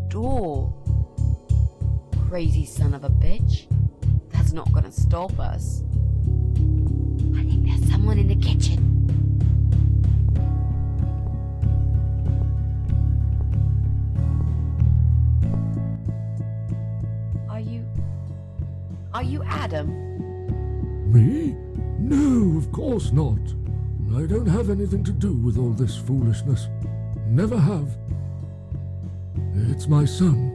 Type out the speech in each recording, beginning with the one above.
door. Crazy son of a bitch. That's not gonna stop us. I think there's someone in the kitchen. Are you Adam? Me? No, of course not. I don't have anything to do with all this foolishness. Never have. It's my son.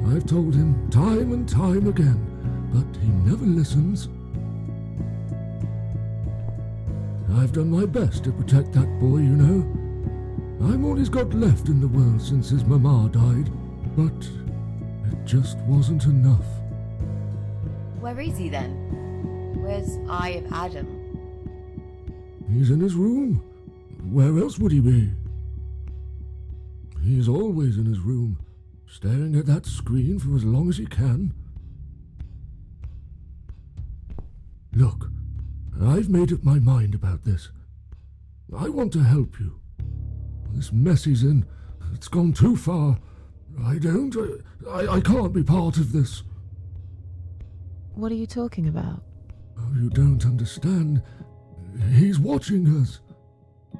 I've told him time and time again, but he never listens. I've done my best to protect that boy, you know. I'm all he's got left in the world since his mama died, but it just wasn't enough. Where is he then? Where's Eye of Adam? He's in his room. Where else would he be? He's always in his room, staring at that screen for as long as he can. Look, I've made up my mind about this. I want to help you. This mess he's in, it's gone too far. I can't be part of this. What are you talking about? Oh, you don't understand. He's watching us.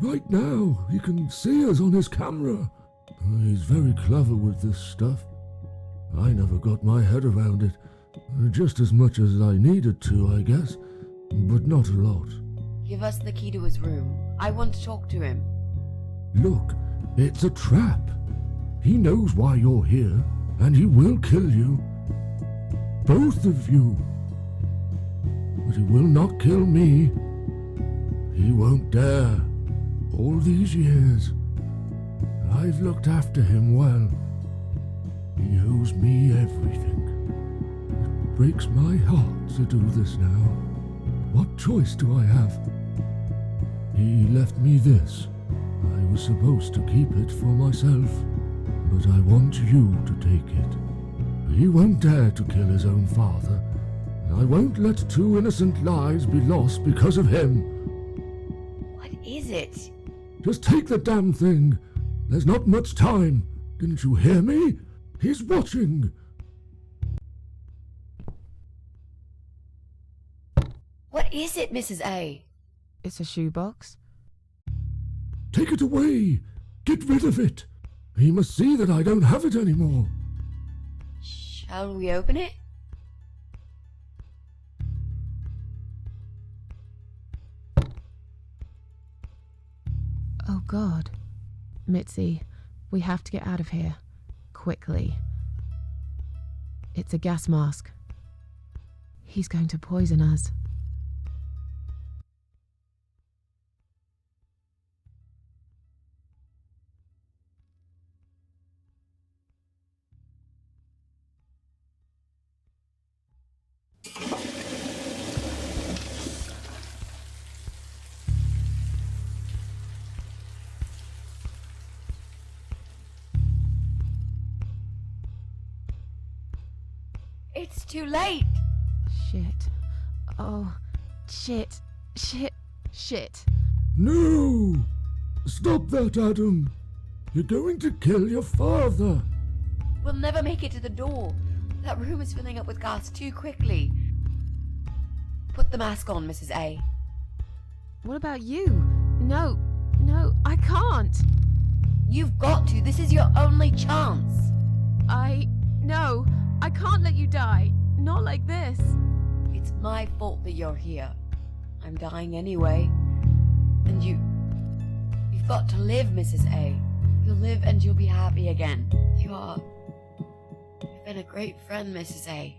Right now, he can see us on his camera. He's very clever with this stuff. I never got my head around it. Just as much as I needed to, I guess. But not a lot. Give us the key to his room. I want to talk to him. Look, it's a trap. He knows why you're here, and he will kill you. Both of you. But he will not kill me. He won't dare. All these years, I've looked after him well. He owes me everything. It breaks my heart to do this now. What choice do I have? He left me this. I was supposed to keep it for myself, but I want you to take it. He won't dare to kill his own father. I won't let two innocent lives be lost because of him. What is it? Just take the damn thing. There's not much time. Didn't you hear me? He's watching. What is it, Mrs. A? It's a shoebox. Take it away. Get rid of it. He must see that I don't have it anymore. Shall we open it? Oh God. Mitzi, we have to get out of here. Quickly. It's a gas mask. He's going to poison us. It's too late. Shit. Oh, shit. Shit. No! Stop that, Adam. You're going to kill your father. We'll never make it to the door. That room is filling up with gas too quickly. Put the mask on, Mrs. A. What about you? No, I can't. You've got to. This is your only chance. No, I can't let you die. Not like this. It's my fault that you're here. I'm dying anyway. And you've got to live, Mrs. A. You'll live and you'll be happy again. You've been a great friend, Mrs. A.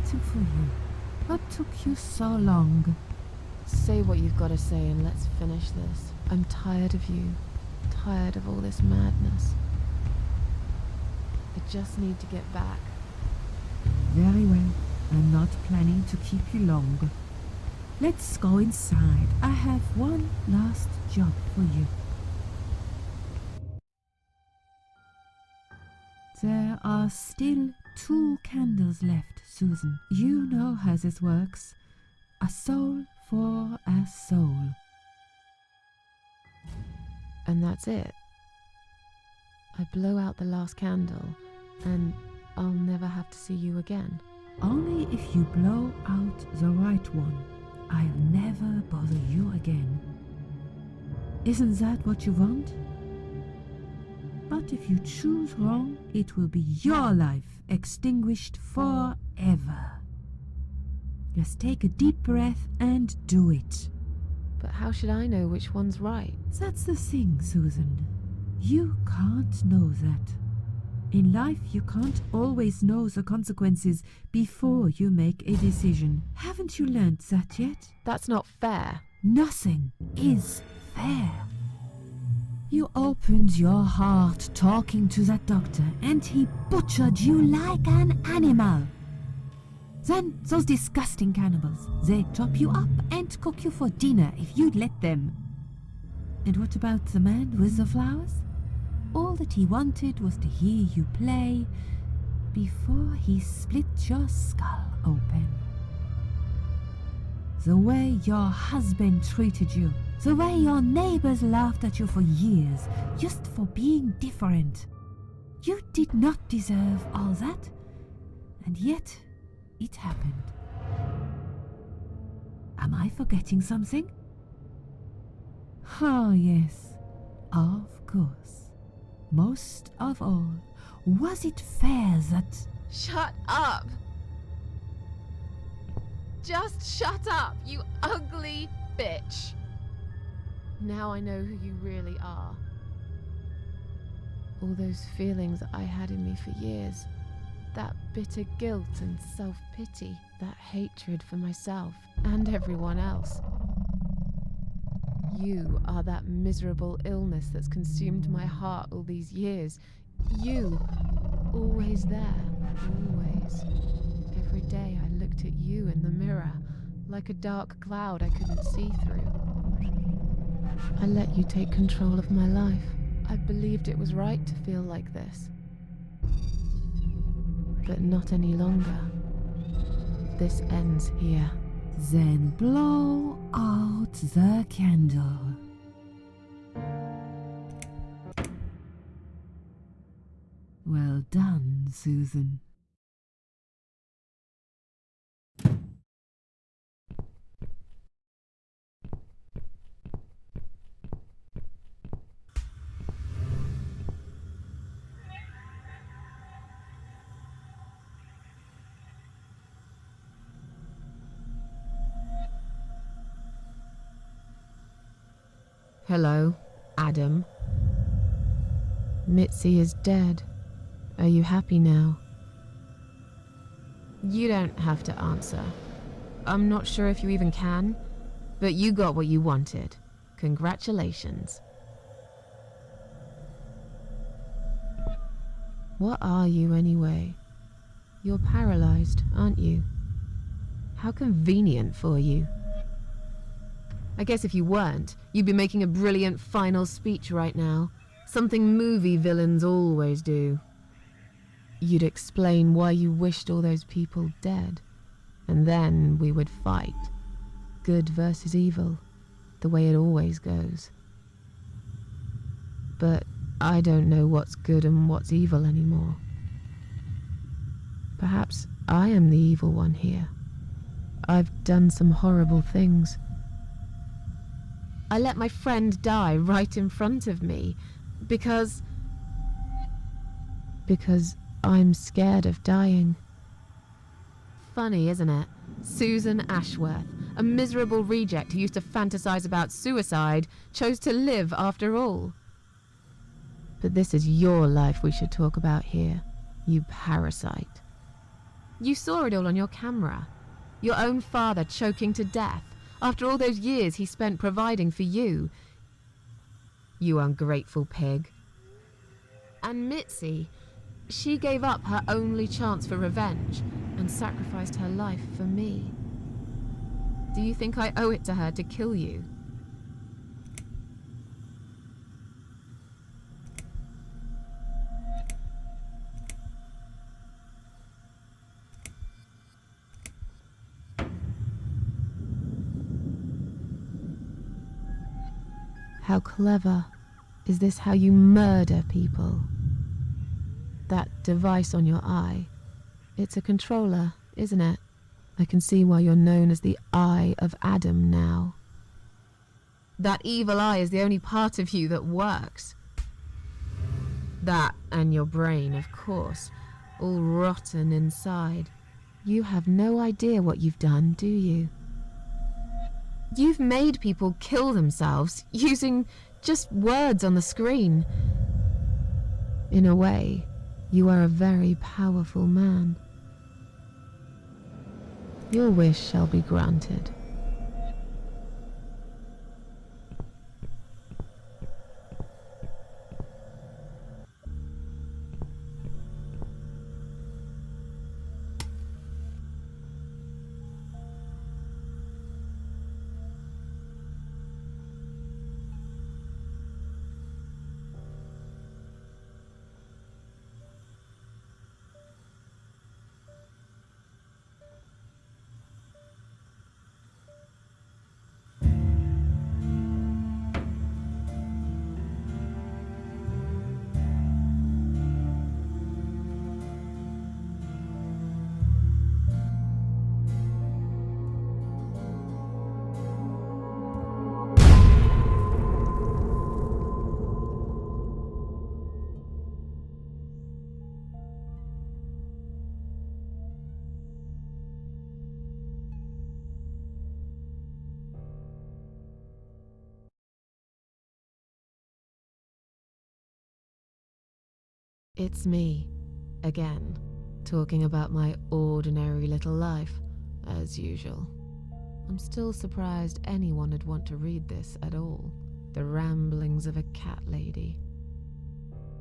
waiting for you. What took you so long? Say what you've got to say and let's finish this. I'm tired of you. Tired of all this madness. I just need to get back. Very well. I'm not planning to keep you long. Let's go inside. I have one last job for you. There are still 2 candles left, Susan. You know how this works. A soul for a soul. And that's it. I blow out the last candle, and I'll never have to see you again. Only if you blow out the right one. I'll never bother you again. Isn't that what you want? But if you choose wrong, it will be your life extinguished forever. Just take a deep breath and do it. But how should I know which one's right? That's the thing, Susan. You can't know that. In life, you can't always know the consequences before you make a decision. Haven't you learned that yet? That's not fair. Nothing is fair. You opened your heart talking to that doctor, and he butchered you like an animal. Then those disgusting cannibals, they chop you up and cook you for dinner if you'd let them. And what about the man with the flowers? All that he wanted was to hear you play before he split your skull open. The way your husband treated you, the way your neighbors laughed at you for years, just for being different. You did not deserve all that, and yet it happened. Am I forgetting something? Oh, yes, of course. Most of all, was it fair that... Shut up! Just shut up, you ugly bitch! Now I know who you really are. All those feelings I had in me for years. That bitter guilt and self-pity. That hatred for myself and everyone else. You are that miserable illness that's consumed my heart all these years. You, always there, always. Every day I looked at you in the mirror, like a dark cloud I couldn't see through. I let you take control of my life. I believed it was right to feel like this. But not any longer. This ends here. Then blow out the candle. Well done, Susan. Hello, Adam. Mitzi is dead. Are you happy now? You don't have to answer. I'm not sure if you even can, but you got what you wanted. Congratulations. What are you anyway? You're paralyzed, aren't you? How convenient for you. I guess if you weren't, you'd be making a brilliant final speech right now. Something movie villains always do. You'd explain why you wished all those people dead. And then we would fight. Good versus evil. The way it always goes. But I don't know what's good and what's evil anymore. Perhaps I am the evil one here. I've done some horrible things. I let my friend die right in front of me because I'm scared of dying. Funny, isn't it? Susan Ashworth, a miserable reject who used to fantasize about suicide, chose to live after all. But this is your life we should talk about here, you parasite. You saw it all on your camera. Your own father choking to death after all those years he spent providing for you. You ungrateful pig. And Mitzi, she gave up her only chance for revenge and sacrificed her life for me. Do you think I owe it to her to kill you? How clever. Is this how you murder people? That device on your eye, it's a controller, isn't it? I can see why you're known as the Eye of Adam now. That evil eye is the only part of you that works. That and your brain, of course, all rotten inside. You have no idea what you've done, do you? You've made people kill themselves using just words on the screen. In a way, you are a very powerful man. Your wish shall be granted. It's me, again, talking about my ordinary little life, as usual. I'm still surprised anyone would want to read this at all. The ramblings of a cat lady.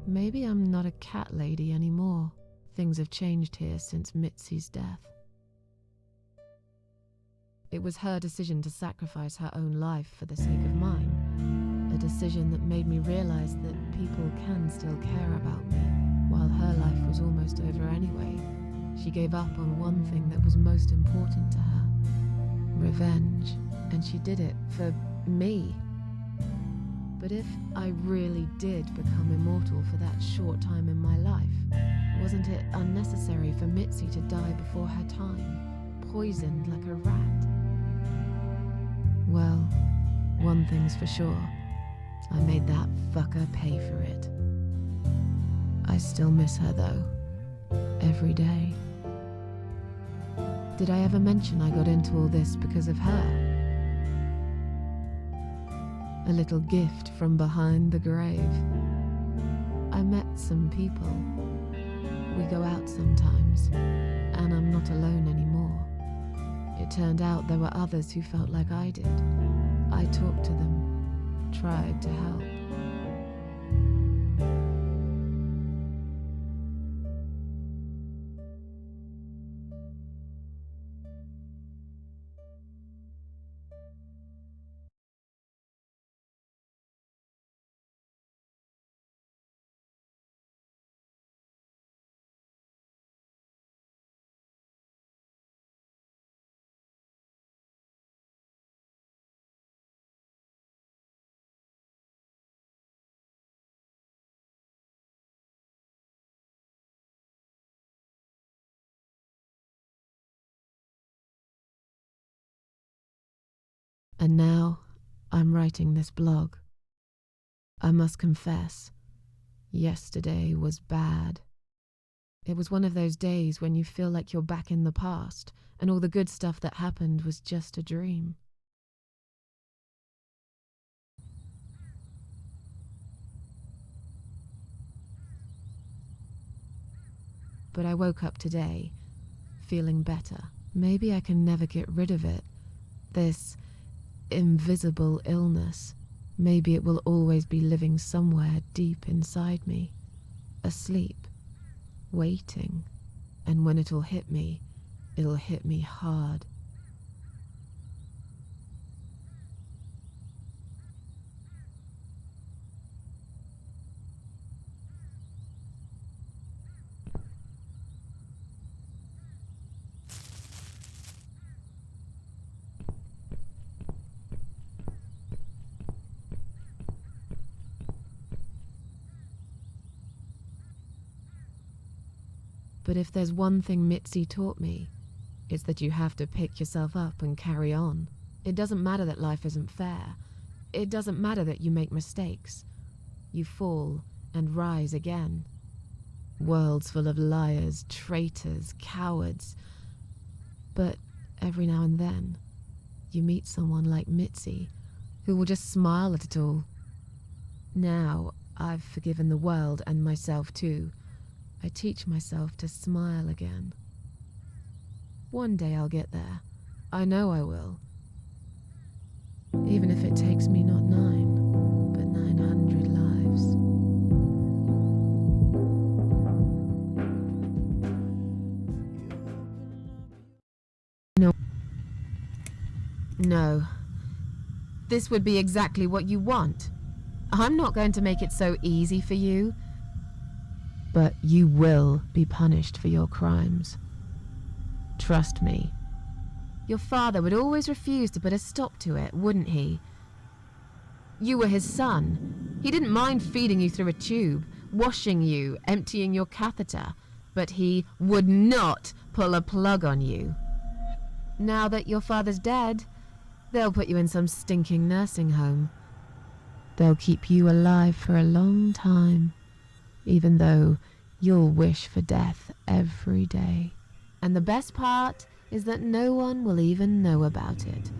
Maybe I'm not a cat lady anymore. Things have changed here since Mitzi's death. It was her decision to sacrifice her own life for the sake of mine. A decision that made me realize that people can still care about me. While her life was almost over anyway, she gave up on one thing that was most important to her. Revenge. And she did it for me. But if I really did become immortal for that short time in my life, wasn't it unnecessary for Mitzi to die before her time, poisoned like a rat? Well, one thing's for sure. I made that fucker pay for it. I still miss her though, every day. Did I ever mention I got into all this because of her? A little gift from behind the grave. I met some people. We go out sometimes, and I'm not alone anymore. It turned out there were others who felt like I did. I talked to them, tried to help. And now I'm writing this blog. I must confess, yesterday was bad. It was one of those days when you feel like you're back in the past and all the good stuff that happened was just a dream. But I woke up today feeling better. Maybe I can never get rid of it. This invisible illness. Maybe it will always be living somewhere deep inside me. Asleep. Waiting. And when it'll hit me hard. But if there's one thing Mitzi taught me, it's that you have to pick yourself up and carry on. It doesn't matter that life isn't fair. It doesn't matter that you make mistakes. You fall and rise again. Worlds full of liars, traitors, cowards. But every now and then, you meet someone like Mitzi, who will just smile at it all. Now, I've forgiven the world and myself too. I teach myself to smile again. One day I'll get there. I know I will. Even if it takes me not 9, but 900 lives. No. This would be exactly what you want. I'm not going to make it so easy for you. But you will be punished for your crimes. Trust me. Your father would always refuse to put a stop to it, wouldn't he? You were his son. He didn't mind feeding you through a tube, washing you, emptying your catheter, but he would not pull a plug on you. Now that your father's dead, they'll put you in some stinking nursing home. They'll keep you alive for a long time. Even though you'll wish for death every day. And the best part is that no one will even know about it.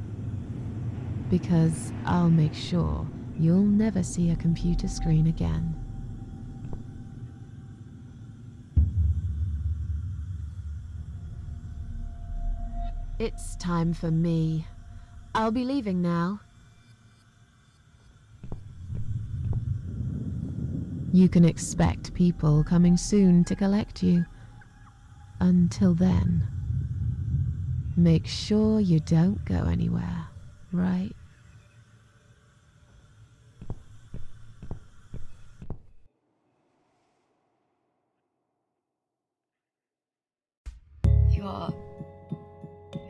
Because I'll make sure you'll never see a computer screen again. It's time for me. I'll be leaving now. You can expect people coming soon to collect you. Until then, make sure you don't go anywhere, right? You've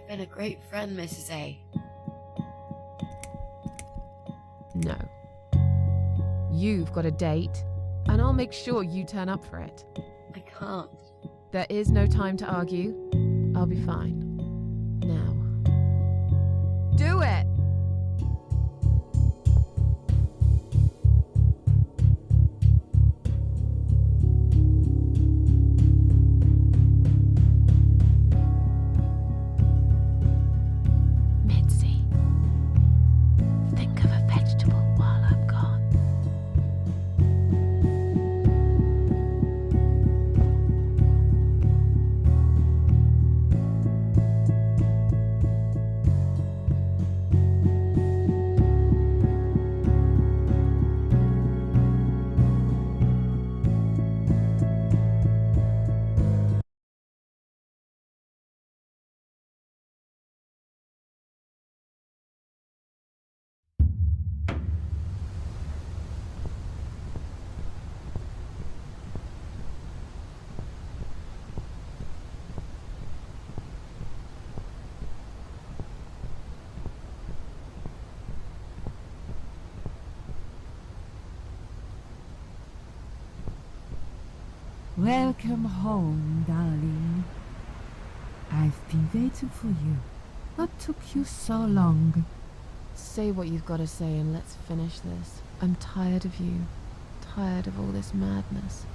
been a great friend, Mrs. A. No. You've got a date, and I'll make sure you turn up for it. I can't. There is no time to argue. I'll be fine. Now. Do it! Mitzi, think of a vegetable while I'm gone. Welcome home, darling. I've been waiting for you. What took you so long? Say what you've got to say and let's finish this. I'm tired of you. Tired of all this madness.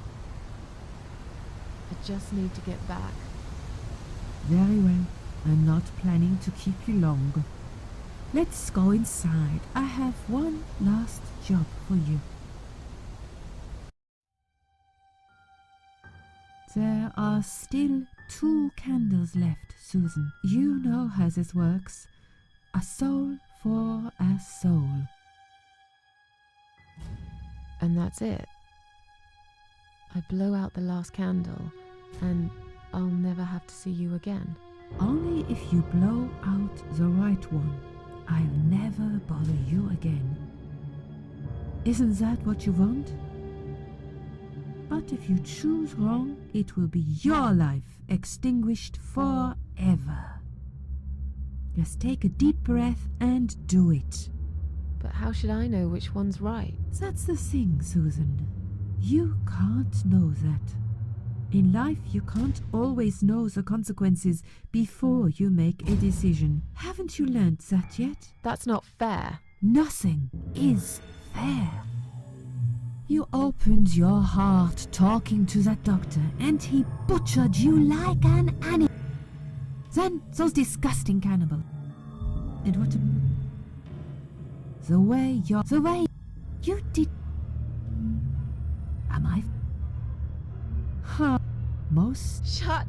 I just need to get back. Very well. I'm not planning to keep you long. Let's go inside. I have one last job for you. There are still 2 candles left, Susan. You know how this works. A soul for a soul. And that's it. I blow out the last candle, and I'll never have to see you again. Only if you blow out the right one. I'll never bother you again. Isn't that what you want? But if you choose wrong, it will be your life extinguished forever. Just take a deep breath and do it. But how should I know which one's right? That's the thing, Susan. You can't know that. In life, you can't always know the consequences before you make a decision. Haven't you learned that yet? That's not fair. Nothing is fair. You opened your heart talking to that doctor, and he butchered you like an animal. Then those disgusting cannibals. And what? The way you did. Am I? Huh? Most. Shut.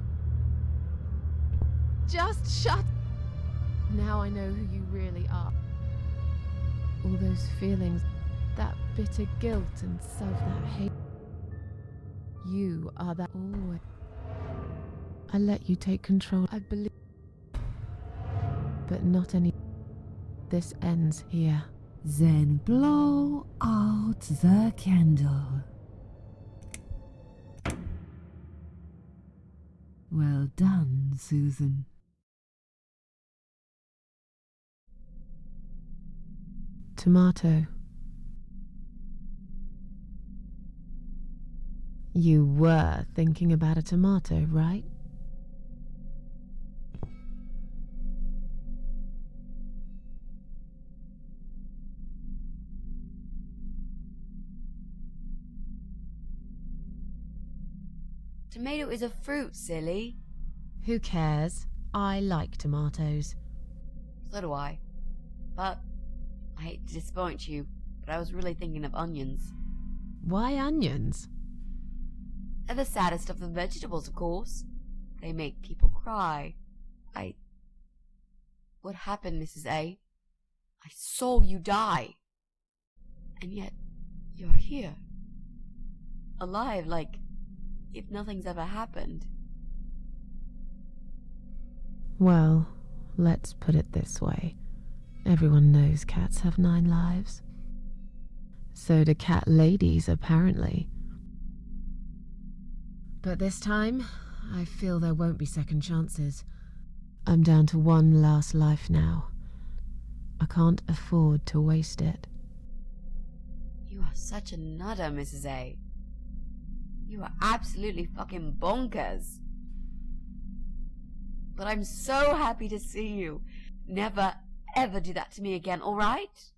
Just shut. Now I know who you really are. All those feelings, that bitter guilt and self, that hate. You are that always. I let you take control. I believe. But not any. This ends here. Then blow out the candle. Well done, Susan. Tomato. You were thinking about a tomato, right? Tomato is a fruit, silly. Who cares? I like tomatoes. So do I. But I hate to disappoint you, but I was really thinking of onions. Why onions? They're the saddest of the vegetables, of course. They make people cry. What happened, Mrs. A? I saw you die. And yet, you're here. Alive, like if nothing's ever happened. Well, let's put it this way. Everyone knows cats have 9 lives. So do cat ladies, apparently. But this time, I feel there won't be second chances. I'm down to 1 last life now. I can't afford to waste it. You are such a nutter, Mrs. A. You are absolutely fucking bonkers. But I'm so happy to see you. Never, ever do that to me again, alright?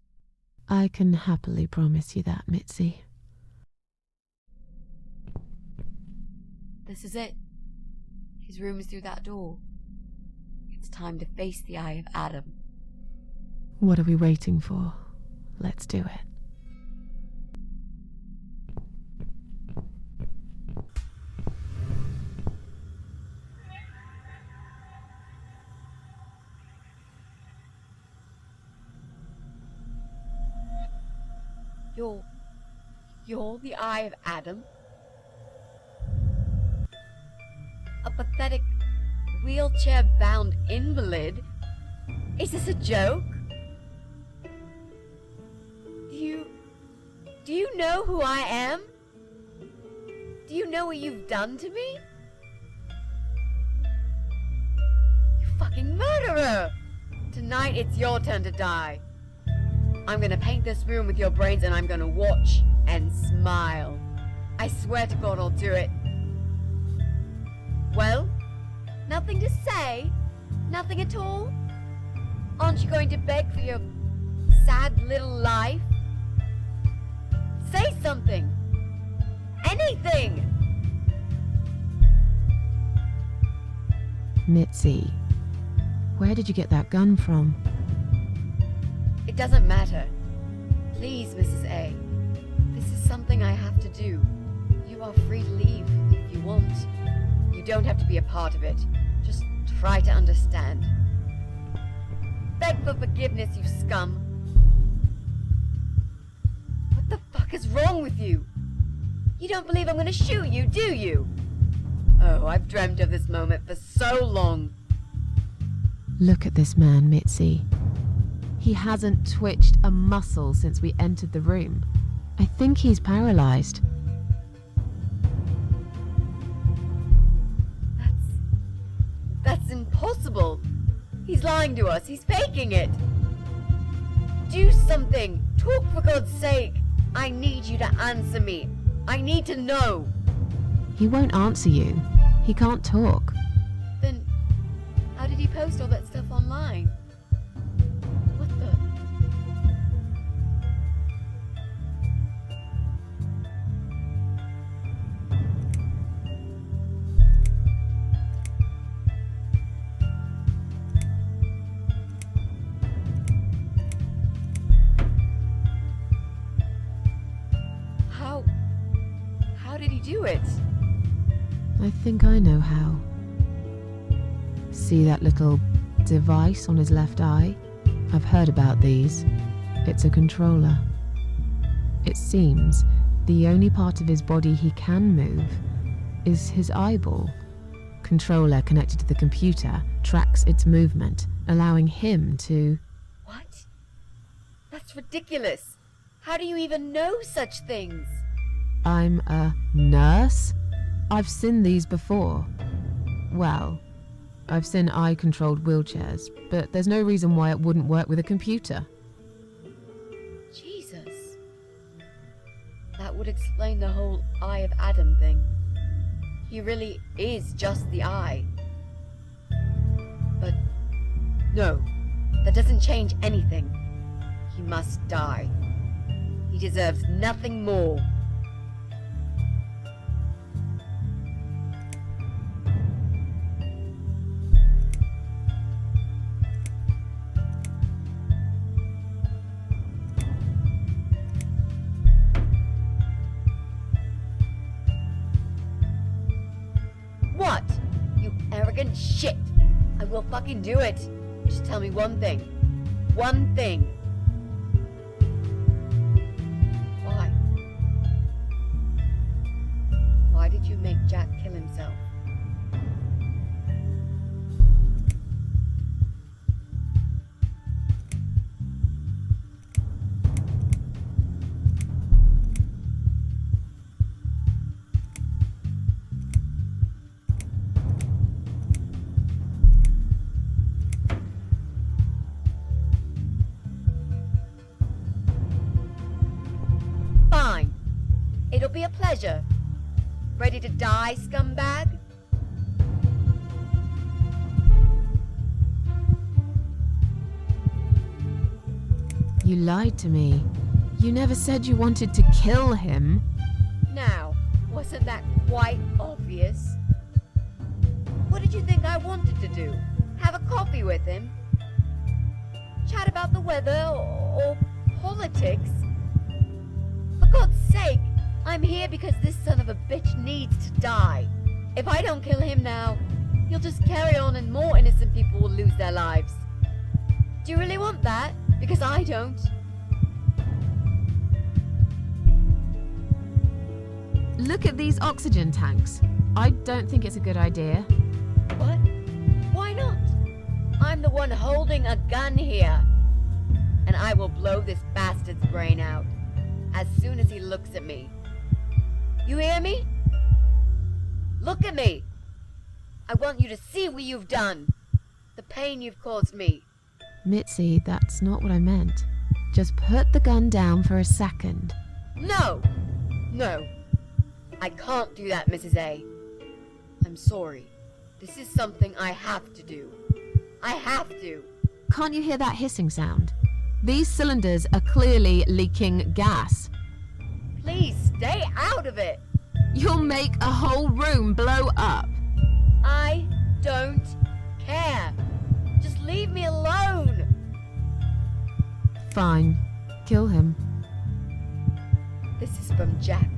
I can happily promise you that, Mitzi. This is it. His room is through that door. It's time to face the eye of Adam. What are we waiting for? Let's do it. You're the eye of Adam? A pathetic, wheelchair-bound invalid? Is this a joke? Do you know who I am? Do you know what you've done to me? You fucking murderer! Tonight it's your turn to die. I'm gonna paint this room with your brains and I'm gonna watch and smile. I swear to God I'll do it. Well, nothing to say? Nothing at all? Aren't you going to beg for your sad little life? Say something! Anything! Mitzi, where did you get that gun from? It doesn't matter. Please, Mrs. A. This is something I have to do. You are free to leave if you want. You don't have to be a part of it. Just try to understand. Beg for forgiveness, you scum. What the fuck is wrong with you? You don't believe I'm gonna shoot you, do you? Oh, I've dreamt of this moment for so long. Look at this man, Mitzi. He hasn't twitched a muscle since we entered the room. I think he's paralyzed. That's impossible. He's lying to us. He's faking it. Do something. Talk, for God's sake. I need you to answer me. I need to know. He won't answer you. He can't talk. Then how did he post all that stuff online? What the? How did he do it? I think I know how. See that little device on his left eye? I've heard about these. It's a controller. It seems the only part of his body he can move is his eyeball. Controller connected to the computer tracks its movement, allowing him to... What? That's ridiculous. How do you even know such things? I'm a nurse? I've seen these before. Well, I've seen eye-controlled wheelchairs, but there's no reason why it wouldn't work with a computer. Jesus. That would explain the whole Eye of Adam thing. He really is just the eye. But no, that doesn't change anything. He must die. He deserves nothing more. What? You arrogant shit! I will fucking do it! Just tell me one thing. One thing. Why? Why did you make Jack kill himself? Fine. It'll be a pleasure. Ready to die, scumbag? You lied to me. You never said you wanted to kill him. Now, wasn't that quite obvious? What did you think I wanted to do? Have a coffee with him? Chat about the weather or politics? For God's sake, I'm here because this son of a bitch needs to die. If I don't kill him now, he'll just carry on and more innocent people will lose their lives. Do you really want that? Because I don't. Look at these oxygen tanks. I don't think it's a good idea. What? Why not? I'm the one holding a gun here. And I will blow this bastard's brain out as soon as he looks at me. You hear me? Look at me. I want you to see what you've done. The pain you've caused me. Mitzi, that's not what I meant. Just put the gun down for a second. No! No. I can't do that, Mrs. A. I'm sorry. This is something I have to do. I have to. Can't you hear that hissing sound? These cylinders are clearly leaking gas. Please stay out of it. You'll make a whole room blow up. I don't care. Just leave me alone. Fine. Kill him. This is from Jack.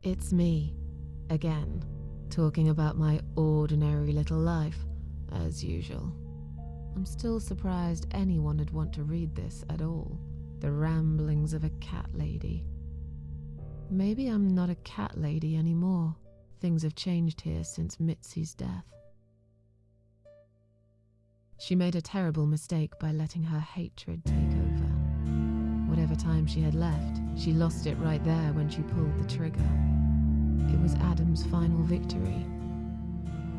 It's me, again, talking about my ordinary little life, as usual. I'm still surprised anyone would want to read this at all. The ramblings of a cat lady. Maybe I'm not a cat lady anymore. Things have changed here since Mitzi's death. She made a terrible mistake by letting her hatred take over. Whatever time she had left, she lost it right there when she pulled the trigger. It was Adam's final victory.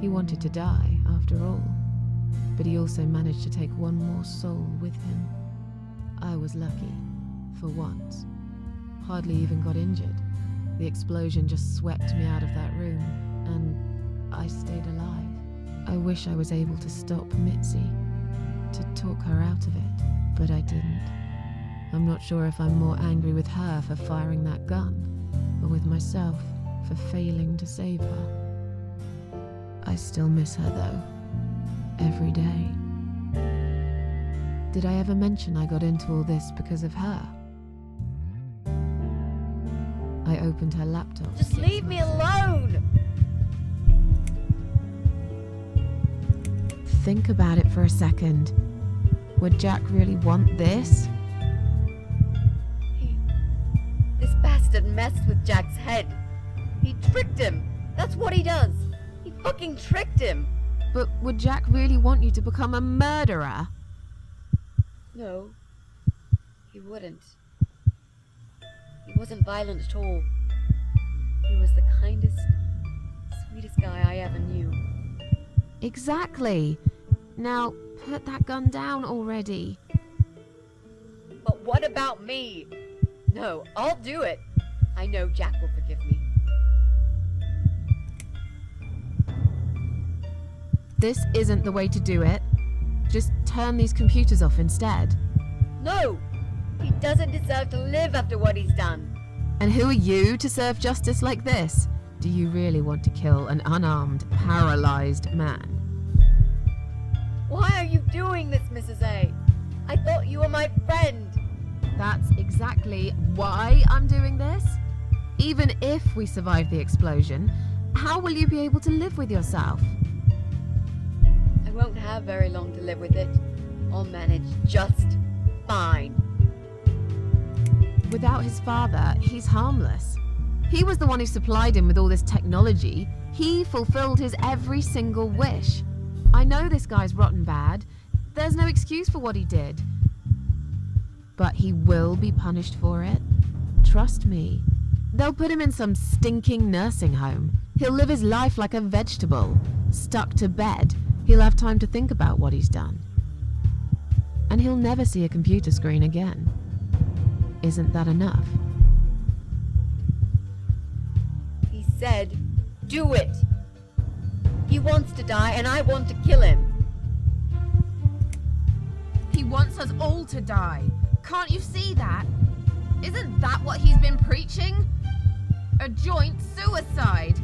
He wanted to die, after all, but he also managed to take one more soul with him. I was lucky, for once. Hardly even got injured. The explosion just swept me out of that room, and I stayed alive. I wish I was able to stop Mitzi, to talk her out of it, but I didn't. I'm not sure if I'm more angry with her for firing that gun, or with myself for failing to save her. I still miss her though, every day. Did I ever mention I got into all this because of her? I opened her laptop. Just leave me alone! Think about it for a second. Would Jack really want this? This bastard messed with Jack's head. He tricked him. That's what he does. He fucking tricked him. But would Jack really want you to become a murderer? No, he wouldn't. He wasn't violent at all. He was the kindest, sweetest guy I ever knew. Exactly. Now, put that gun down already. But what about me? No, I'll do it. I know Jack will forgive me. This isn't the way to do it. Just turn these computers off instead. No! He doesn't deserve to live after what he's done. And who are you to serve justice like this? Do you really want to kill an unarmed, paralyzed man? Why are you doing this, Mrs. A? I thought you were my friend. That's exactly why I'm doing this. Even if we survive the explosion, how will you be able to live with yourself? I won't have very long to live with it. I'll manage just fine. Without his father, he's harmless. He was the one who supplied him with all this technology. He fulfilled his every single wish. I know this guy's rotten bad. There's no excuse for what he did. But he will be punished for it. Trust me. They'll put him in some stinking nursing home. He'll live his life like a vegetable, stuck to bed. He'll have time to think about what he's done. And he'll never see a computer screen again. Isn't that enough? He said, do it. He wants to die and I want to kill him. He wants us all to die. Can't you see that? Isn't that what he's been preaching? A joint suicide.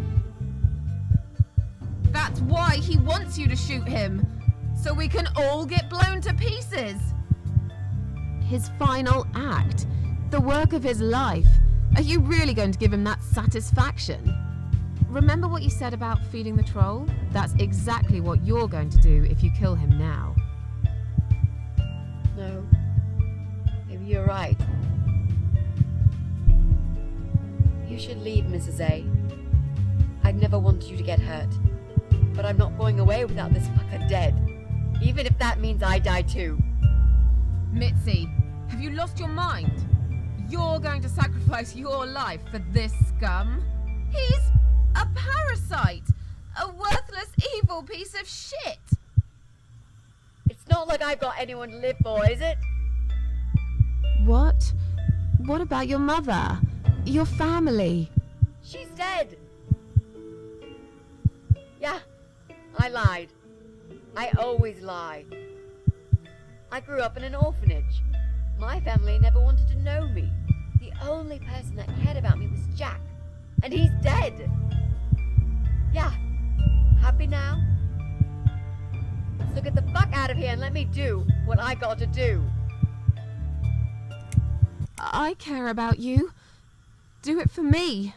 That's why he wants you to shoot him. So we can all get blown to pieces. His final act. The work of his life. Are you really going to give him that satisfaction? Remember what you said about feeding the troll? That's exactly what you're going to do if you kill him now. No. Maybe you're right. You should leave, Mrs. A. I'd never want you to get hurt. But I'm not going away without this fucker dead. Even if that means I die too. Mitzi, have you lost your mind? You're going to sacrifice your life for this scum? He's a parasite! A worthless, evil piece of shit! It's not like I've got anyone to live for, is it? What? What about your mother? Your family? She's dead. Yeah, I lied. I always lie. I grew up in an orphanage. My family never wanted to know me. The only person that cared about me was Jack. And he's dead. Yeah, happy now? So get the fuck out of here and let me do what I got to do. I care about you. Do it for me.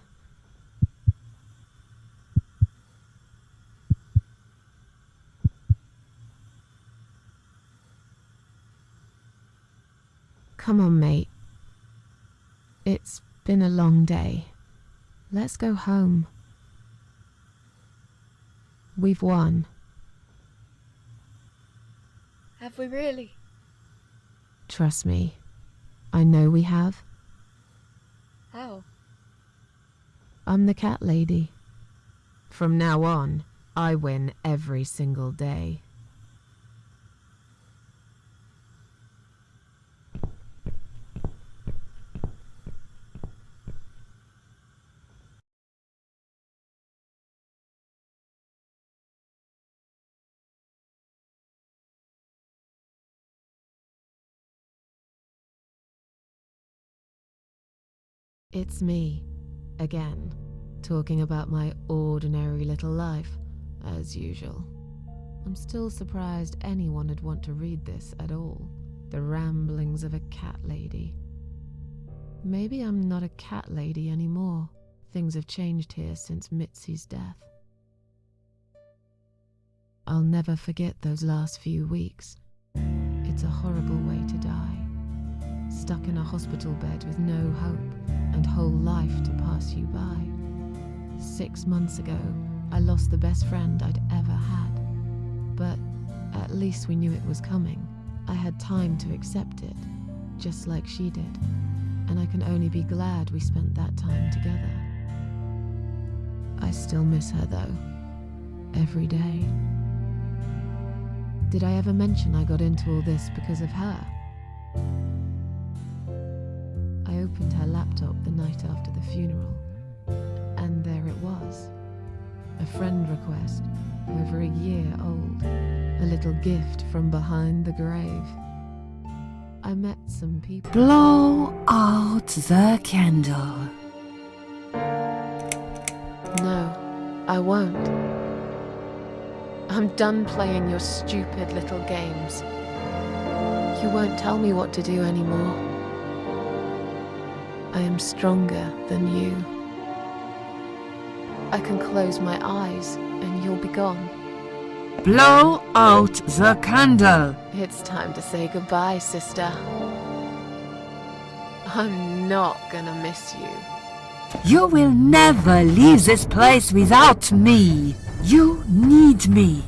Come on, mate. It's been a long day. Let's go home. We've won. Have we really? Trust me. I know we have. How? I'm the cat lady. From now on, I win every single day. It's me, again, talking about my ordinary little life, as usual. I'm still surprised anyone would want to read this at all. The ramblings of a cat lady. Maybe I'm not a cat lady anymore. Things have changed here since Mitzi's death. I'll never forget those last few weeks. It's a horrible way to die. Stuck in a hospital bed with no hope and whole life to pass you by. 6 months ago, I lost the best friend I'd ever had. But at least we knew it was coming. I had time to accept it, just like she did. And I can only be glad we spent that time together. I still miss her though, every day. Did I ever mention I got into all this because of her? I opened her laptop the night after the funeral, and there it was. A friend request, over a year old, a little gift from behind the grave. I met some people. Blow out the candle. No, I won't. I'm done playing your stupid little games. You won't tell me what to do anymore. I am stronger than you. I can close my eyes and you'll be gone. Blow out the candle. It's time to say goodbye, sister. I'm not gonna miss you. You will never leave this place without me. You need me.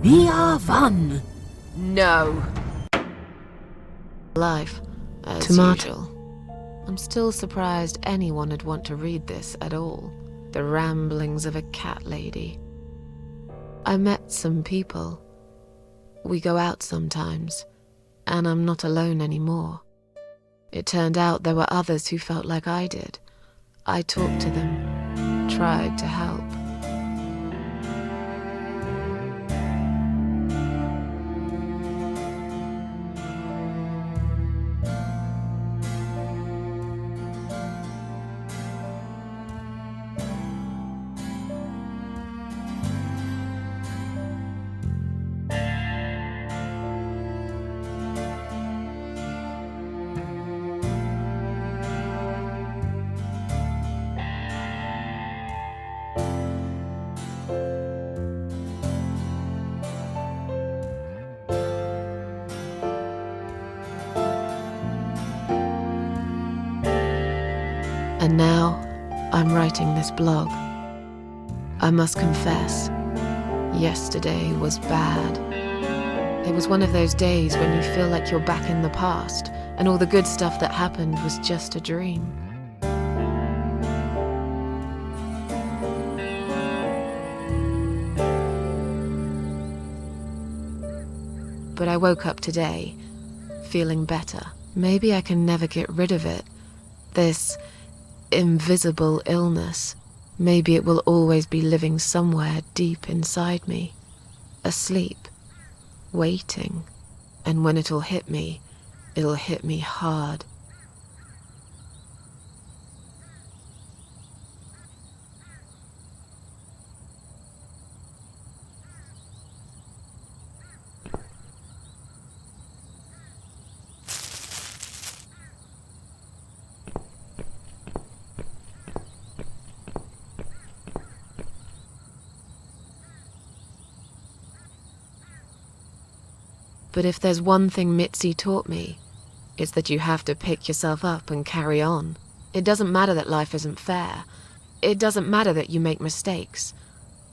We are one. No. Life, as usual. I'm still surprised anyone would want to read this at all. The ramblings of a cat lady. I met some people. We go out sometimes, and I'm not alone anymore. It turned out there were others who felt like I did. I talked to them, tried to help. And now, I'm writing this blog. I must confess, yesterday was bad. It was one of those days when you feel like you're back in the past, and all the good stuff that happened was just a dream. But I woke up today, feeling better. Maybe I can never get rid of it. This invisible illness. Maybe it will always be living somewhere deep inside me, asleep, waiting, and when it'll hit me hard. But if there's one thing Mitzi taught me, It's that you have to pick yourself up and carry on. It doesn't matter that life isn't fair. It doesn't matter that you make mistakes.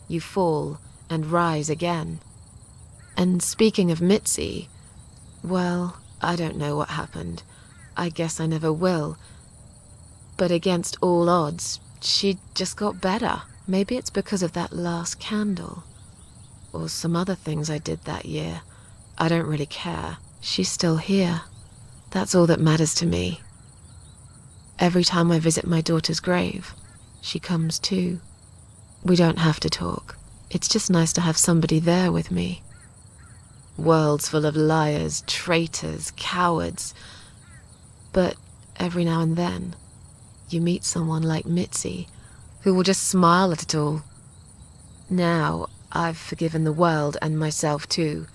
You fall and rise again. And speaking of Mitzi, well, I don't know what happened. I guess I never will. But against all odds, she just got better. Maybe it's because of that last candle. Or some other things I did that year. I don't really care. She's still here. That's all that matters to me. Every time I visit my daughter's grave, she comes too. We don't have to talk. It's just nice to have somebody there with me. Worlds full of liars, traitors, cowards. But every now and then, you meet someone like Mitzi, who will just smile at it all. Now, I've forgiven the world and myself too.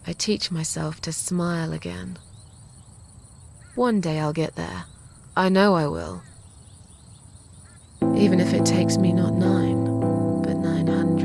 I teach myself to smile again. One day I'll get there. I know I will. Even if it takes me not 9, but 900.